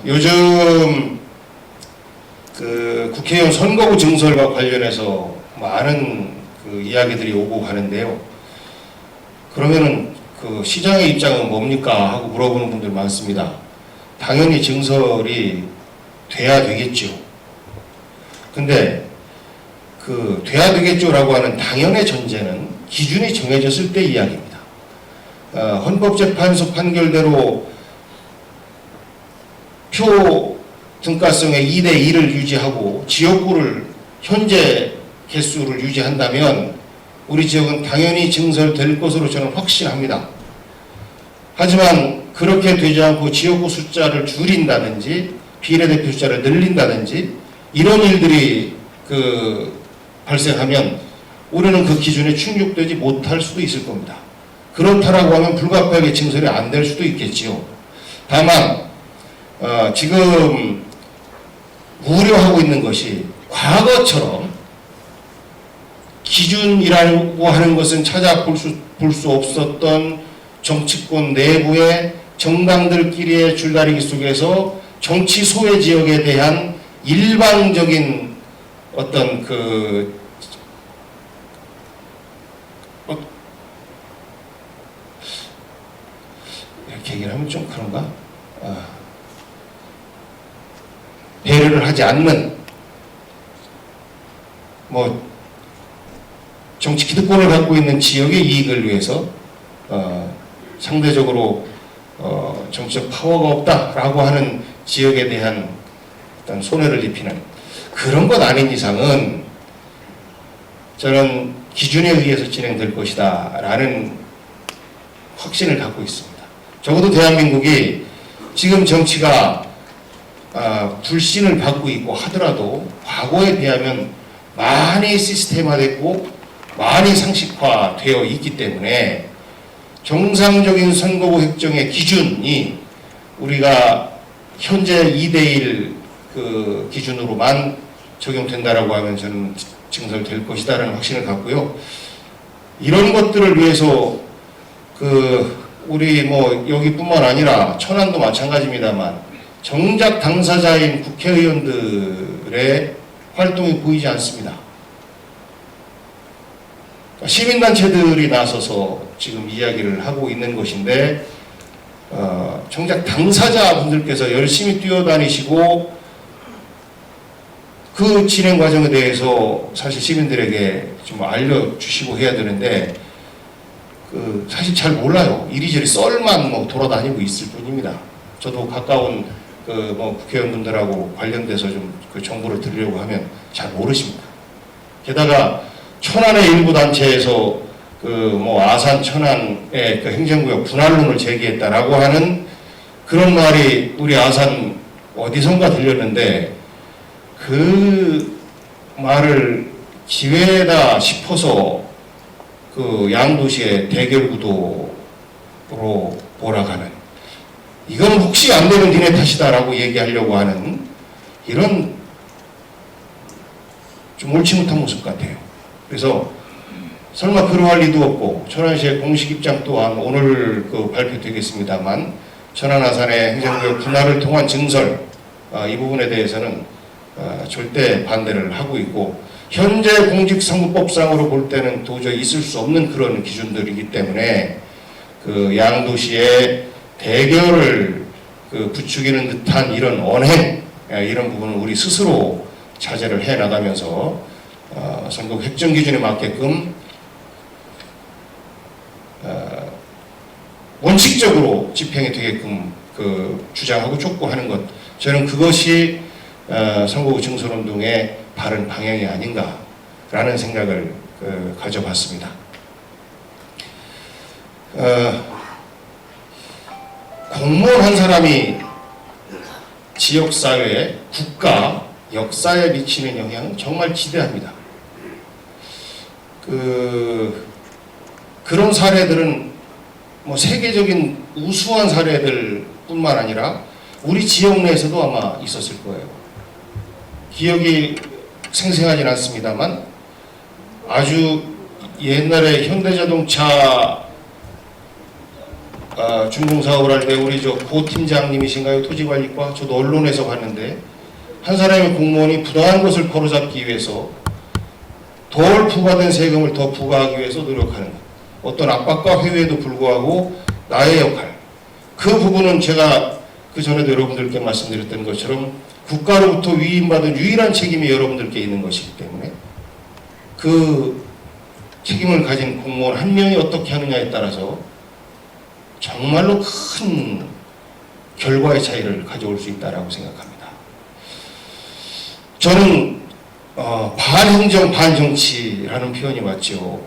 요즘 그 국회의원 선거구 증설과 관련해서 많은 그 이야기들이 오고 가는데요. 그러면은 그 시장의 입장은 뭡니까? 하고 물어보는 분들 많습니다. 당연히 증설이 돼야 되겠죠. 근데 그 돼야 되겠죠라고 하는 당연의 전제는 기준이 정해졌을 때 이야기입니다. 헌법재판소 판결대로 표 등가성의 2대2를 유지하고 지역구를 현재 개수를 유지한다면 우리 지역은 당연히 증설될 것으로 저는 확신합니다. 하지만 그렇게 되지 않고 지역구 숫자를 줄인다든지 비례대표 숫자를 늘린다든지 이런 일들이 발생하면 우리는 그 기준에 충족되지 못할 수도 있을 겁니다. 그렇다라고 하면 불가피하게 증설이 안 될 수도 있겠지요. 다만 지금 우려하고 있는 것이 과거처럼 기준이라고 하는 것은 찾아볼 수 없었던 정치권 내부의 정당들끼리의 줄다리기 속에서 정치 소외 지역에 대한 일방적인 어떤 이렇게 얘기를 하면 좀 그런가? 배려를 하지 않는 정치 기득권을 갖고 있는 지역의 이익을 위해서 상대적으로 정치적 파워가 없다라고 하는 지역에 대한 어떤 손해를 입히는 그런 것 아닌 이상은 저는 기준에 의해서 진행될 것이다 라는 확신을 갖고 있습니다. 적어도 대한민국이 지금 정치가 불신을 받고 있고 하더라도 과거에 비하면 많이 시스템화됐고 많이 상식화되어 있기 때문에 정상적인 선거구 획정의 기준이 우리가 현재 2대1 기준으로만 적용된다라고 하면 저는 증설될 것이다라는 확신을 갖고요. 이런 것들을 위해서 우리 여기뿐만 아니라 천안도 마찬가지입니다만 정작 당사자인 국회의원들의 활동이 보이지 않습니다. 시민단체들이 나서서 지금 이야기를 하고 있는 것인데 정작 당사자분들께서 열심히 뛰어다니시고 그 진행 과정에 대해서 사실 시민들에게 좀 알려주시고 해야 되는데 사실 잘 몰라요. 이리저리 썰만 돌아다니고 있을 뿐입니다. 저도 가까운 국회의원분들하고 관련돼서 좀 정보를 드리려고 하면 잘 모르십니다. 게다가 천안의 일부 단체에서 아산 천안의 행정구역 분할론을 제기했다라고 하는 그런 말이 우리 아산 어디선가 들렸는데 그 말을 기회다 싶어서 양도시의 대결 구도로 몰아가는 이건 혹시 안 되는 니네 탓이다라고 얘기하려고 하는 이런 좀 옳지 못한 모습 같아요. 그래서 설마 그러할 리도 없고 천안시의 공식 입장 또한 오늘 발표되겠습니다만 천안 아산의 행정구역 분할을 통한 증설 이 부분에 대해서는 절대 반대를 하고 있고 현재 공직선거법상으로 볼 때는 도저히 있을 수 없는 그런 기준들이기 때문에 양도시의 대결을 부추기는 듯한 이런 언행 이런 부분은 우리 스스로 자제를 해 나가면서 선거구 획정 기준에 맞게끔 원칙적으로 집행이 되게끔 주장하고 촉구하는 것 저는 그것이 선거구 증설운동의 바른 방향이 아닌가라는 생각을 가져봤습니다. 공무원 한 사람이 지역사회, 국가, 역사에 미치는 영향은 정말 지대합니다. 그런 사례들은 세계적인 우수한 사례들 뿐만 아니라 우리 지역 내에서도 아마 있었을 거예요. 기억이 생생하진 않습니다만 아주 옛날에 현대자동차 준공사업을 할 때 우리 고 팀장님이신가요? 토지관리과? 저도 언론에서 봤는데 한 사람의 공무원이 부당한 것을 바로잡기 위해서 덜 부과된 세금을 더 부과하기 위해서 노력하는 것. 어떤 압박과 회유에도 불구하고 나의 역할. 그 부분은 제가 그 전에도 여러분들께 말씀드렸던 것처럼 국가로부터 위임받은 유일한 책임이 여러분들께 있는 것이기 때문에 그 책임을 가진 공무원 한 명이 어떻게 하느냐에 따라서 정말로 큰 결과의 차이를 가져올 수 있다고 생각합니다. 저는 반행정 반정치라는 표현이 맞죠.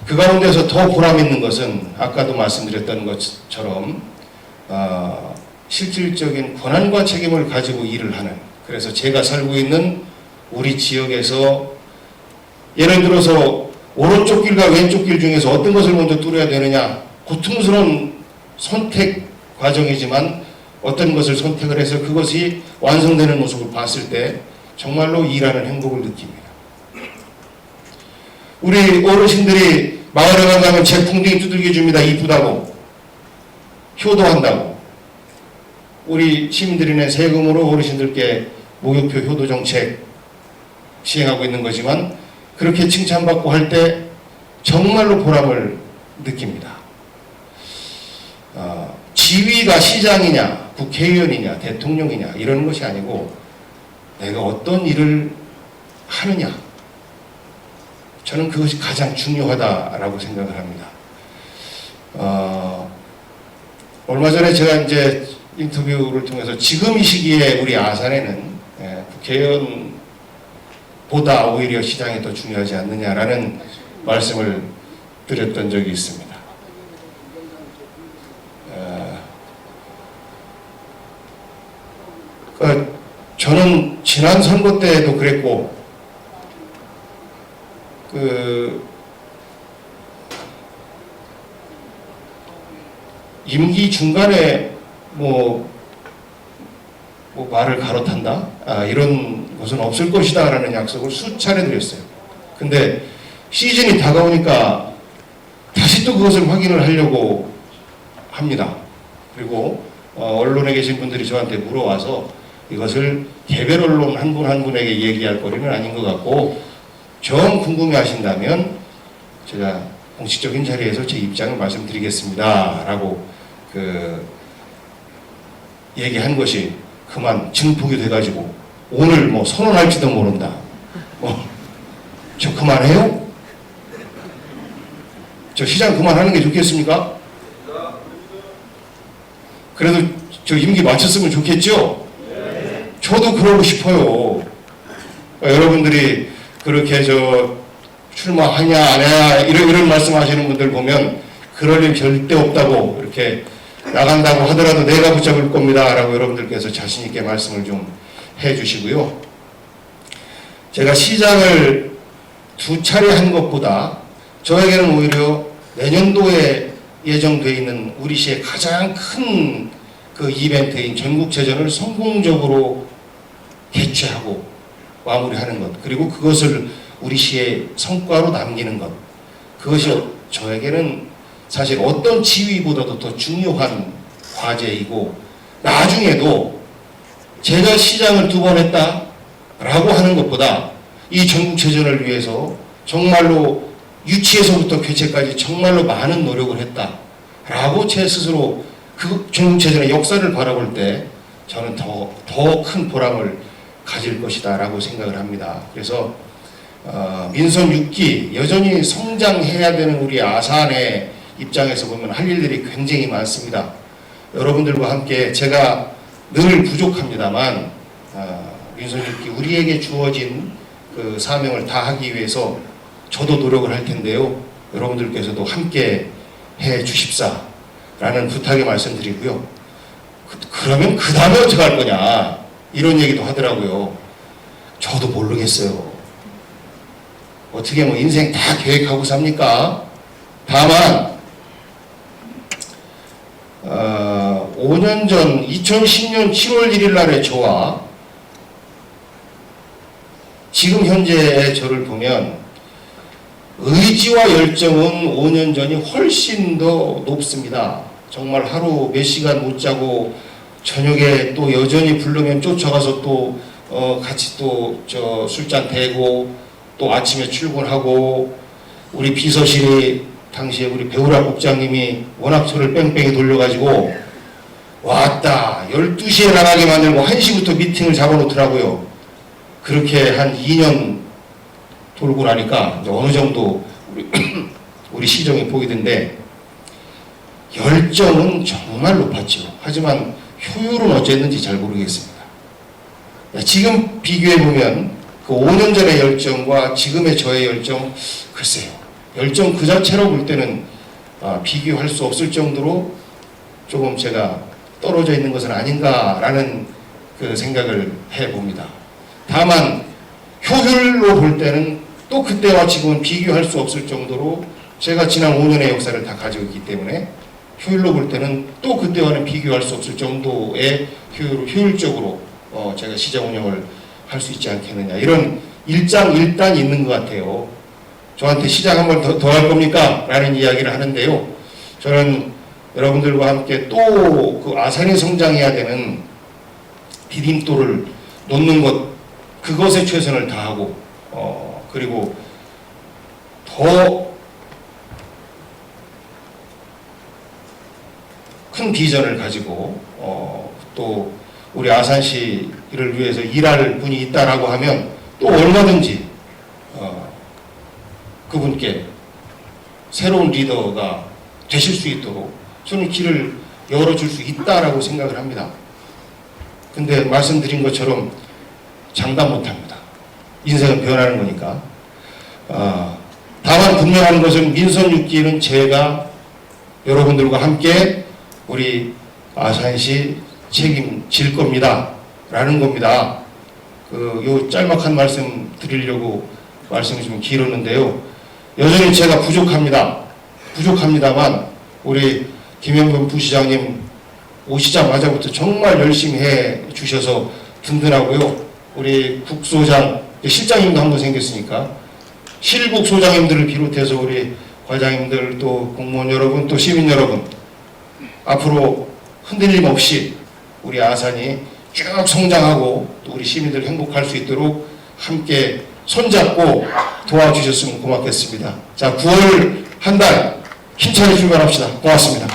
그 가운데서 더 보람 있는 것은 아까도 말씀드렸던 것처럼 실질적인 권한과 책임을 가지고 일을 하는, 그래서 제가 살고 있는 우리 지역에서 예를 들어서 오른쪽 길과 왼쪽 길 중에서 어떤 것을 먼저 뚫어야 되느냐, 고통스러운 선택 과정이지만 어떤 것을 선택을 해서 그것이 완성되는 모습을 봤을 때 정말로 일하는 행복을 느낍니다. 우리 어르신들이 마을에 가면 제풍등이 두들겨 줍니다. 이쁘다고, 효도한다고. 우리 시민들이 낸 세금으로 어르신들께 목욕표 효도 정책 시행하고 있는 거지만 그렇게 칭찬받고 할 때 정말로 보람을 느낍니다. 지위가 시장이냐, 국회의원이냐, 대통령이냐 이런 것이 아니고 내가 어떤 일을 하느냐, 저는 그것이 가장 중요하다라고 생각을 합니다. 얼마 전에 제가 이제 인터뷰를 통해서 지금 이 시기에 우리 아산에는 국회의원보다 오히려 시장이 더 중요하지 않느냐라는 말씀을 드렸던 적이 있습니다. 저는 지난 선거 때도 그랬고 임기 중간에 뭐 말을 갈아탄다? 이런 것은 없을 것이다 라는 약속을 수차례 드렸어요. 근데 시즌이 다가오니까 다시 또 그것을 확인을 하려고 합니다. 그리고 언론에 계신 분들이 저한테 물어와서 이것을 개별 언론 한 분 한 분에게 얘기할 거리는 아닌 것 같고 정 궁금해 하신다면 제가 공식적인 자리에서 제 입장을 말씀드리겠습니다 라고 얘기한 것이 그만 증폭이 돼가지고 오늘 뭐 선언할지도 모른다. 저 그만해요? 저 시장 그만하는 게 좋겠습니까? 그래도 저 임기 마쳤으면 좋겠죠? 저도 그러고 싶어요. 여러분들이 그렇게 출마하냐 안 하냐 이런 말씀하시는 분들 보면 그럴 일 절대 없다고, 이렇게 나간다고 하더라도 내가 붙잡을 겁니다 라고 여러분들께서 자신 있게 말씀을 좀 해주시고요. 제가 시장을 2차례 한 것보다 저에게는 오히려 내년도에 예정되어 있는 우리 시의 가장 큰 그 이벤트인 전국체전을 성공적으로 개최하고 마무리하는 것, 그리고 그것을 우리 시의 성과로 남기는 것, 그것이 저에게는 사실 어떤 지위보다도 더 중요한 과제이고, 나중에도 제가 시장을 2번 했다라고 하는 것보다 이 전국체전을 위해서 정말로 유치에서부터 개최까지 정말로 많은 노력을 했다라고 제 스스로 그 전국체전의 역사를 바라볼 때 저는 더 큰 보람을 가질 것이다 라고 생각을 합니다. 그래서 민선 6기 여전히 성장해야 되는 우리 아산의 입장에서 보면 할 일들이 굉장히 많습니다. 여러분들과 함께 제가 늘 부족합니다만 민선 6기 우리에게 주어진 그 사명을 다하기 위해서 저도 노력을 할 텐데요. 여러분들께서도 함께 해 주십사 라는 부탁의 말씀드리고요. 그러면 그 다음에 어떻게 할 거냐 이런 얘기도 하더라고요. 저도 모르겠어요. 어떻게 뭐 인생 다 계획하고 삽니까? 다만 5년 전 2010년 7월 1일 날의 저와 지금 현재의 저를 보면 의지와 열정은 5년 전이 훨씬 더 높습니다. 정말 하루 몇 시간 못 자고 저녁에 또 여전히 부르면 쫓아가서 또 같이 또 저 술잔 대고 또 아침에 출근하고 우리 비서실이 당시에 우리 배우라 국장님이 워낙 저를 뺑뺑이 돌려가지고 왔다 12시에 나가게 만들고 1시부터 미팅을 잡아놓더라고요. 그렇게 한 2년 돌고 나니까 이제 어느 정도 우리 시정이 보이던데 열정은 정말 높았죠. 하지만 효율은 어쨌는지 잘 모르겠습니다. 지금 비교해보면 그 5년 전의 열정과 지금의 저의 열정, 글쎄요. 열정 그 자체로 볼 때는 비교할 수 없을 정도로 조금 제가 떨어져 있는 것은 아닌가라는 그 생각을 해봅니다. 다만 효율로 볼 때는 또 그때와 지금은 비교할 수 없을 정도로 제가 지난 5년의 역사를 다 가지고 있기 때문에 효율로 볼 때는 또 그때와는 비교할 수 없을 정도의 효율적으로 제가 시장 운영을 할 수 있지 않겠느냐 이런 일장 있는 것 같아요. 저한테 시장 한 번 더 할 겁니까? 라는 이야기를 하는데요. 저는 여러분들과 함께 또 그 아산이 성장해야 되는 디딤돌을 놓는 것 그것에 최선을 다하고 그리고 더 큰 비전을 가지고 또 우리 아산시를 위해서 일할 분이 있다라고 하면 또 얼마든지 그분께 새로운 리더가 되실 수 있도록 저는 길을 열어줄 수 있다라고 생각을 합니다. 근데 말씀드린 것처럼 장담 못합니다. 인생은 변하는 거니까. 다만 분명한 것은 민선 6기는 제가 여러분들과 함께 우리 아산시 책임질 겁니다. 라는 겁니다. 요 짤막한 말씀 드리려고 말씀이 좀 길었는데요. 여전히 제가 부족합니다만 우리 김영근 부시장님 오시자마자부터 정말 열심히 해 주셔서 든든하고요. 우리 국소장, 실장님도 한 번 생겼으니까 실국 소장님들을 비롯해서 우리 과장님들 또 공무원 여러분 또 시민 여러분 앞으로 흔들림 없이 우리 아산이 쭉 성장하고 또 우리 시민들 행복할 수 있도록 함께 손잡고 도와주셨으면 고맙겠습니다. 자, 9월 한 달 힘차게 출발합시다. 고맙습니다.